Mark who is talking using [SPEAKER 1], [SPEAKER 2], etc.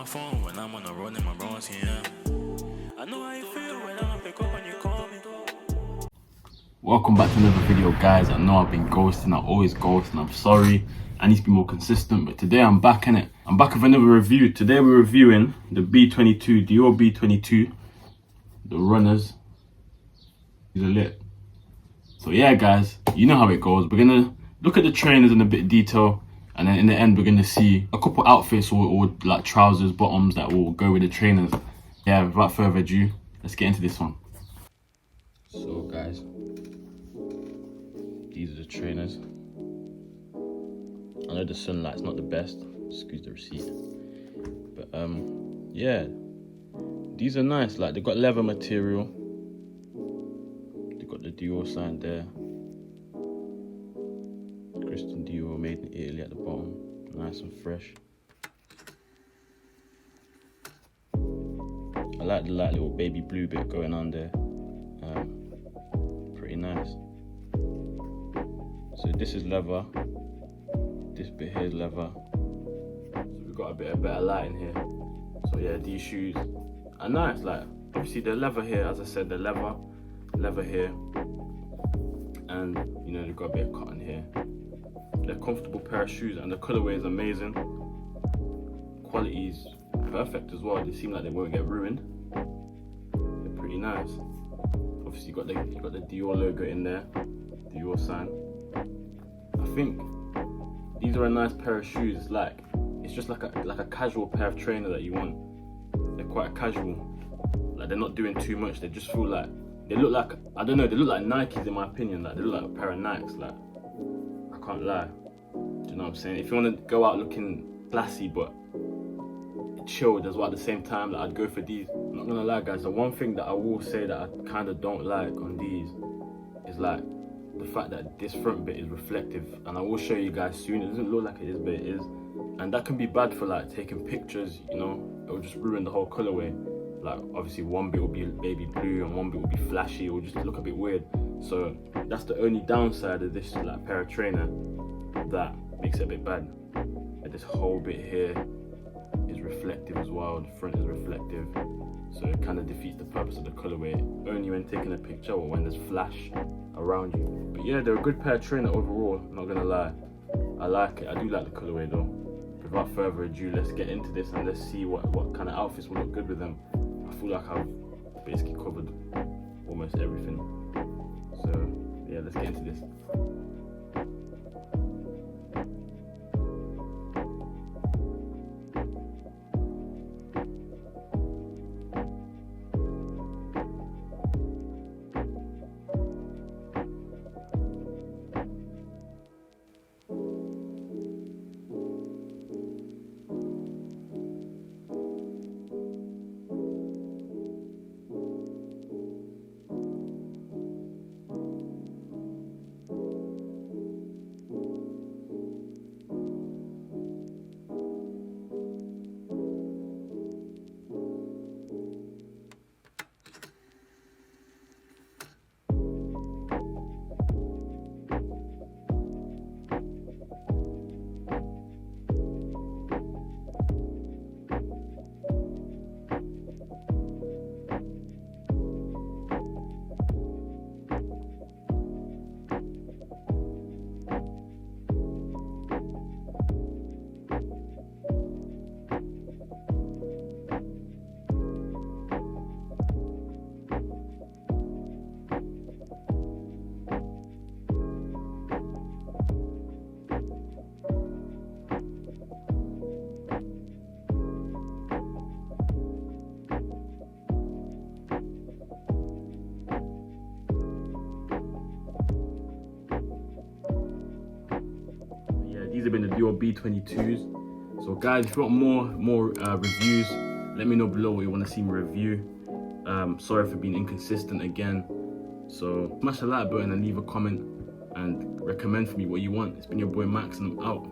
[SPEAKER 1] phone when I'm on the road in my bros, yeah. I know how you feel when I don't pick up and you call me.
[SPEAKER 2] Welcome back to another video, guys. I know I've been ghosting, I always ghost, and I'm sorry. I need to be more consistent, but today I'm back in it. I'm back with another review. Today we're reviewing the B22, Dior B22, the runners. These are lit. So yeah, guys, you know how it goes. We're gonna look at the trainers in a bit of detail, and then in the end we're gonna see a couple outfits or like trousers, bottoms that will go with the trainers. Yeah, without further ado, let's get into this one. So guys, these are the trainers. I know the sunlight's not the best, excuse the receipt, but yeah, these are nice. Like, they've got leather material, they've got the Dior sign there, Christian Dior, made in Italy at the bottom, nice and fresh. I like the little baby blue bit going on there, pretty nice. So this is leather, this bit here is leather. So we've got a bit of better light in here. So yeah, these shoes are nice. Like, obviously the leather here, as I said, the leather here, and you know, they've got a bit of cotton here. They're a comfortable pair of shoes, and the colorway is amazing. Quality is perfect as well. They seem like they won't get ruined. They're pretty nice. Obviously, you got the Dior logo in there, Dior sign. I think these are a nice pair of shoes. It's just like a casual pair of trainers that you want. They're quite casual. Like, they're not doing too much. They just feel like, they look like, I don't know, they look like Nikes in my opinion. Like, they look like a pair of Nikes. Like, I can't lie. Do you know what I'm saying? If you want to go out looking classy but chilled as well at the same time, like, I'd go for these. I'm not gonna lie, guys. The one thing that I will say that I kind of don't like on these is like the fact that this front bit is reflective, and I will show you guys soon. It doesn't look like it is, but it is, and that can be bad for like taking pictures. You know, it will just ruin the whole colorway. Like, obviously one bit will be baby blue and one bit will be flashy. It will just look a bit weird. So that's the only downside of this like pair of trainer that makes it a bit bad. But this whole bit here is reflective as well. The front is reflective, so it kind of defeats the purpose of the colorway only when taking a picture or when there's flash around you. But yeah, they're a good pair of trainer overall, I'm not gonna lie. I like it. I do like the colorway though. Without further ado, let's get into this and let's see what kind of outfits will look good with them. I feel like I've basically covered almost everything, so yeah, let's get into this. These have been the Dior B22s. So guys, if you want more reviews, let me know below what you want to see me review. Sorry for being inconsistent again. So smash the like button and leave a comment and recommend for me what you want. It's been your boy Max, and I'm out.